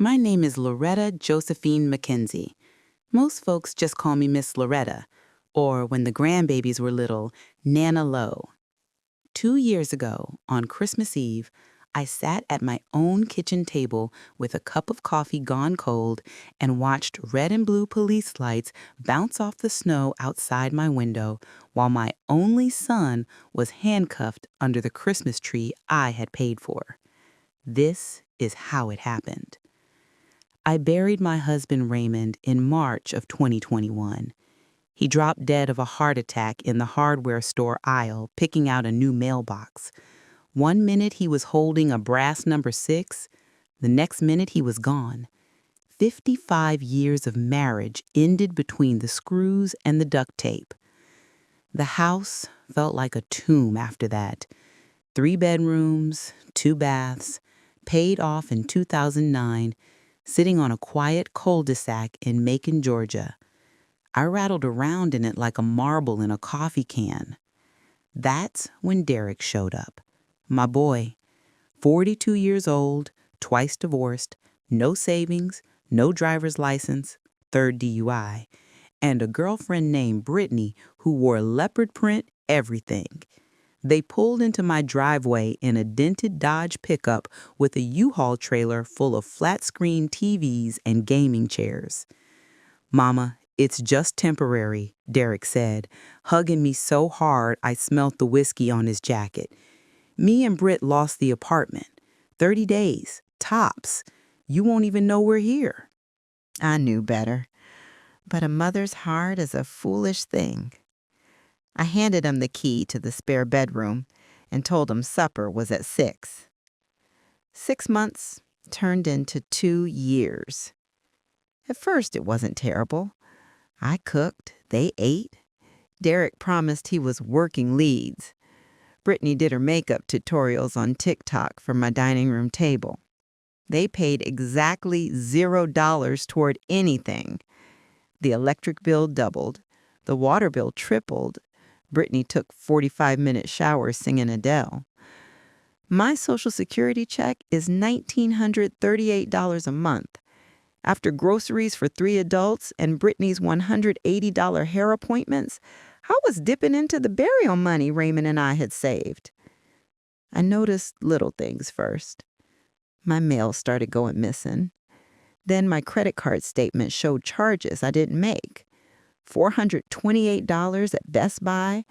My name is Loretta Josephine McKenzie. Most folks just call me Miss Loretta, or when the grandbabies were little, Nana Lowe. 2 years ago, on Christmas Eve, I sat at my own kitchen table with a cup of coffee gone cold and watched red and blue police lights bounce off the snow outside my window while my only son was handcuffed under the Christmas tree I had paid for. This is how it happened. I buried my husband Raymond in March of 2021. He dropped dead of a heart attack in the hardware store aisle picking out a new mailbox. 1 minute he was holding a brass number 6, the next minute he was gone. 55 years of marriage ended between the screws and the duct tape. The house felt like a tomb after that. 3 bedrooms, 2 baths, paid off in 2009, sitting on a quiet cul-de-sac in Macon, Georgia. I rattled around in it like a marble in a coffee can. That's when Derek showed up. My boy, 42 years old, twice divorced, no savings, no driver's license, 3rd DUI, and a girlfriend named Brittany who wore leopard print everything. They pulled into my driveway in a dented Dodge pickup with a U-Haul trailer full of flat-screen TVs and gaming chairs. "Mama, it's just temporary," Derek said, hugging me so hard I smelt the whiskey on his jacket. "Me and Britt lost the apartment. 30 days, tops. You won't even know we're here." I knew better, but a mother's heart is a foolish thing. I handed him the key to the spare bedroom and told him supper was at 6. 6 months turned into 2 years. At first, it wasn't terrible. I cooked, they ate. Derek promised he was working leads. Brittany did her makeup tutorials on TikTok for my dining room table. They paid exactly $0 toward anything. The electric bill doubled. The water bill tripled. Brittany took 45-minute showers singing Adele. My Social Security check is $1,938 a month. After groceries for 3 adults and Brittany's $180 hair appointments, I was dipping into the burial money Raymond and I had saved. I noticed little things first. My mail started going missing. Then my credit card statement showed charges I didn't make. $428 at Best Buy,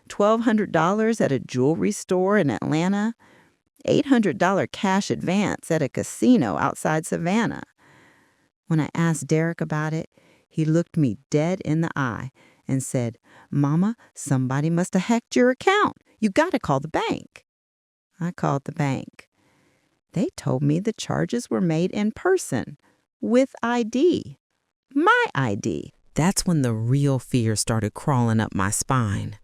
$1,200 at a jewelry store in Atlanta, $800 cash advance at a casino outside Savannah. When I asked Derek about it, he looked me dead in the eye and said, "Mama, somebody must have hacked your account. You got to call the bank." I called the bank. They told me the charges were made in person, with ID. My ID. That's when the real fear started crawling up my spine.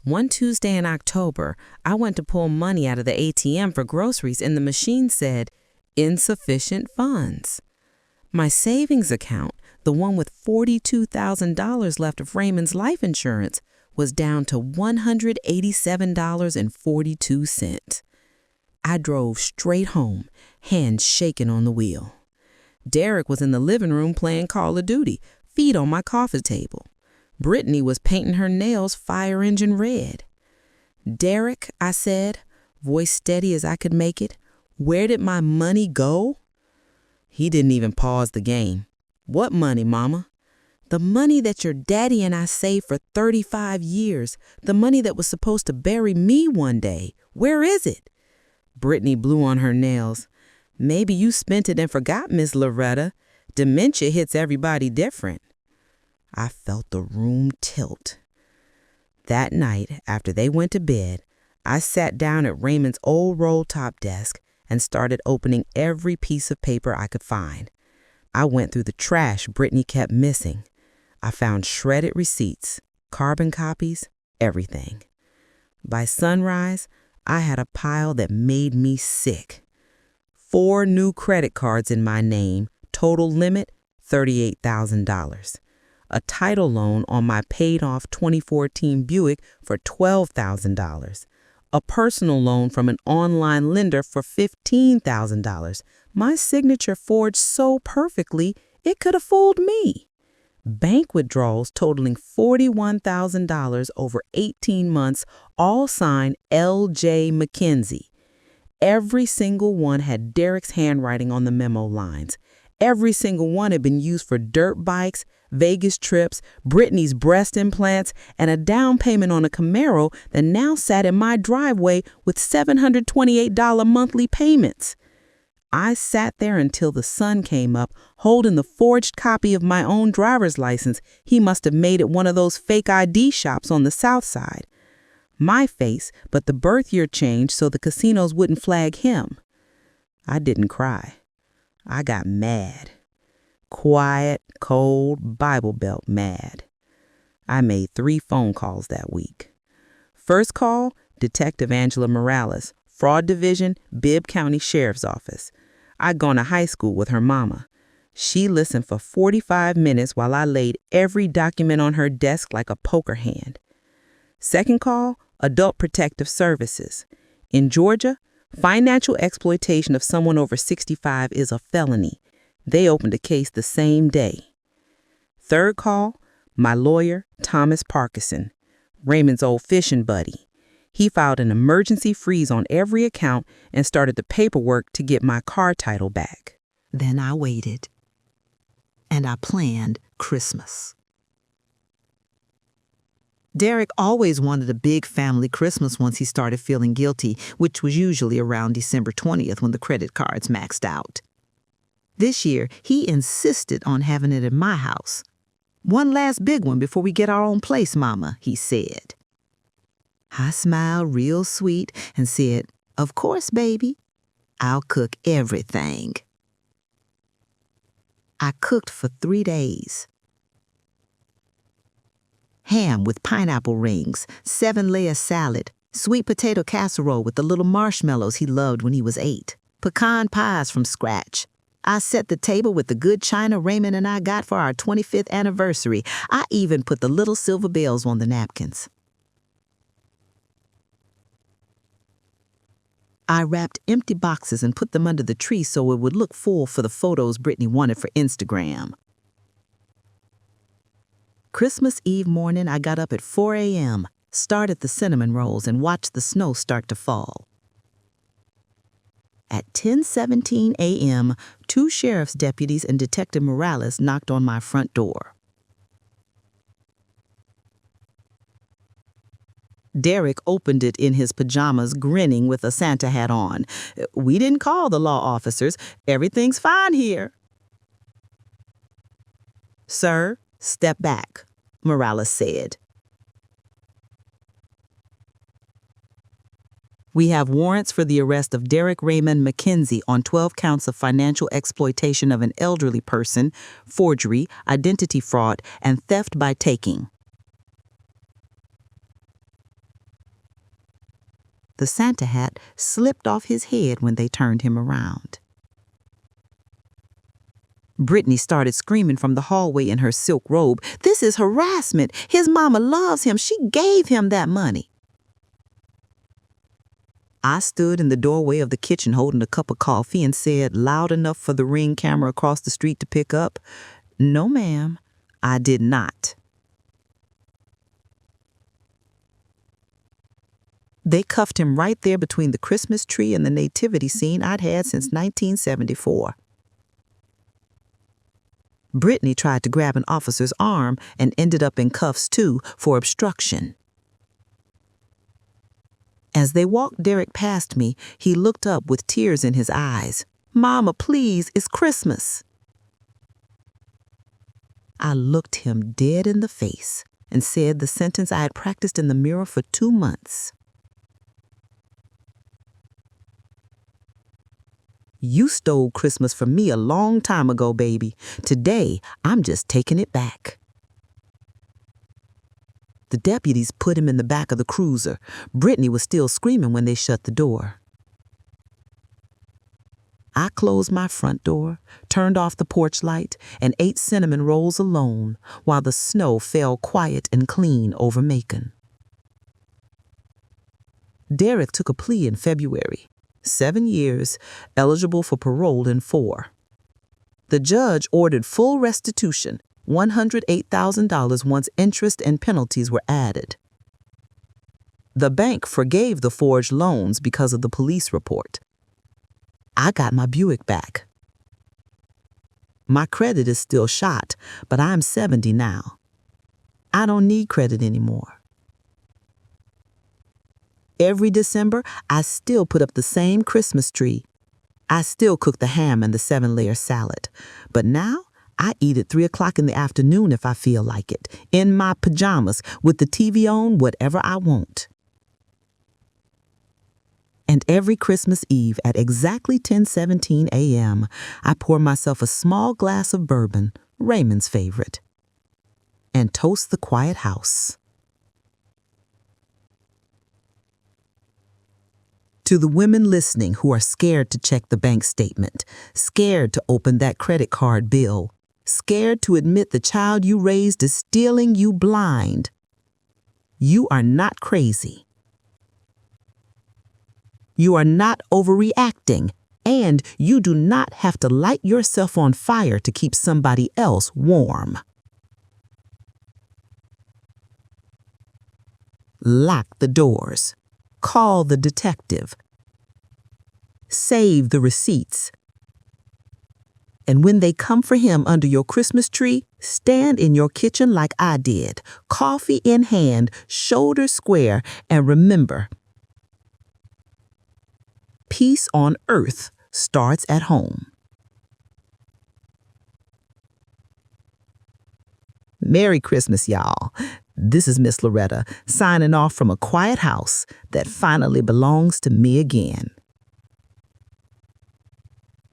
One Tuesday in October, I went to pull money out of the ATM for groceries and the machine said, "Insufficient funds." My savings account, the one with $42,000 left of Raymond's life insurance, was down to $187.42. I drove straight home, hands shaking on the wheel. Derek was in the living room playing Call of Duty, feet on my coffee table. Brittany was painting her nails fire engine red. "Derek," I said, voice steady as I could make it, "where did my money go?" He didn't even pause the game. "What money, Mama?" "The money that your daddy and I saved for 35 years. The money that was supposed to bury me one day. Where is it?" Brittany blew on her nails. "Maybe you spent it and forgot, Miss Loretta. Dementia hits everybody different." I felt the room tilt. That night, after they went to bed, I sat down at Raymond's old roll-top desk and started opening every piece of paper I could find. I went through the trash Brittany kept missing. I found shredded receipts, carbon copies, everything. By sunrise, I had a pile that made me sick. 4 new credit cards in my name, total limit $38,000. A title loan on my paid-off 2014 Buick for $12,000. a personal loan from an online lender for $15,000. My signature forged so perfectly, it could have fooled me. Bank withdrawals totaling $41,000 over 18 months, all signed L.J. McKenzie. Every single one had Derek's handwriting on the memo lines. Every single one had been used for dirt bikes, Vegas trips, Brittany's breast implants, and a down payment on a Camaro that now sat in my driveway with $728 monthly payments. I sat there until the sun came up, holding the forged copy of my own driver's license he must have made at one of those fake ID shops on the south side. My face, but the birth year changed so the casinos wouldn't flag him. I didn't cry. I got mad. Quiet, cold, Bible Belt mad. I made 3 phone calls that week. First call, Detective Angela Morales, Fraud Division, Bibb County Sheriff's Office. I'd gone to high school with her mama. She listened for 45 minutes while I laid every document on her desk like a poker hand. Second call, Adult Protective Services. In Georgia, financial exploitation of someone over 65 is a felony. They opened a case the same day. Third call, my lawyer, Thomas Parkinson, Raymond's old fishing buddy. He filed an emergency freeze on every account and started the paperwork to get my car title back. Then I waited, and I planned Christmas. Derek always wanted a big family Christmas once he started feeling guilty, which was usually around December 20th when the credit cards maxed out. This year, he insisted on having it at my house. "One last big one before we get our own place, Mama," he said. I smiled real sweet and said, "Of course, baby. I'll cook everything." I cooked for 3 days. Ham with pineapple rings, 7-layer salad, sweet potato casserole with the little marshmallows he loved when he was 8, pecan pies from scratch. I set the table with the good china Raymond and I got for our 25th anniversary. I even put the little silver bells on the napkins. I wrapped empty boxes and put them under the tree so it would look full for the photos Brittany wanted for Instagram. Christmas Eve morning, I got up at 4 a.m., started the cinnamon rolls, and watched the snow start to fall. At 10:17 a.m., 2 sheriff's deputies and Detective Morales knocked on my front door. Derek opened it in his pajamas, grinning with a Santa hat on. "We didn't call the law officers. Everything's fine here." "Sir, step back," Morales said. "We have warrants for the arrest of Derek Raymond McKenzie on 12 counts of financial exploitation of an elderly person, forgery, identity fraud, and theft by taking." The Santa hat slipped off his head when they turned him around. Brittany started screaming from the hallway in her silk robe. "This is harassment. His mama loves him. She gave him that money." I stood in the doorway of the kitchen holding a cup of coffee and said, loud enough for the Ring camera across the street to pick up, "No, ma'am, I did not." They cuffed him right there between the Christmas tree and the nativity scene I'd had since 1974. Brittany tried to grab an officer's arm and ended up in cuffs too for obstruction. As they walked Derek past me, he looked up with tears in his eyes. "Mama, please, it's Christmas." I looked him dead in the face and said the sentence I had practiced in the mirror for 2 months. "You stole Christmas from me a long time ago, baby. Today, I'm just taking it back." The deputies put him in the back of the cruiser. Brittany was still screaming when they shut the door. I closed my front door, turned off the porch light, and ate cinnamon rolls alone while the snow fell quiet and clean over Macon. Derek took a plea in February. 7 years, eligible for parole in 4. The judge ordered full restitution, $108,000 once interest and penalties were added. The bank forgave the forged loans because of the police report. I got my Buick back. My credit is still shot, but I'm 70 now. I don't need credit anymore. Every December, I still put up the same Christmas tree. I still cook the ham and the 7-layer salad. But now, I eat at 3 o'clock in the afternoon if I feel like it, in my pajamas, with the TV on, whatever I want. And every Christmas Eve at exactly 10:17 a.m., I pour myself a small glass of bourbon, Raymond's favorite, and toast the quiet house. To the women listening who are scared to check the bank statement, scared to open that credit card bill, scared to admit the child you raised is stealing you blind, you are not crazy. You are not overreacting, and you do not have to light yourself on fire to keep somebody else warm. Lock the doors. Call the detective. Save the receipts. And when they come for him under your Christmas tree, stand in your kitchen like I did, coffee in hand, shoulders square, and remember, peace on earth starts at home. Merry Christmas, y'all. This is Miss Loretta, signing off from a quiet house that finally belongs to me again.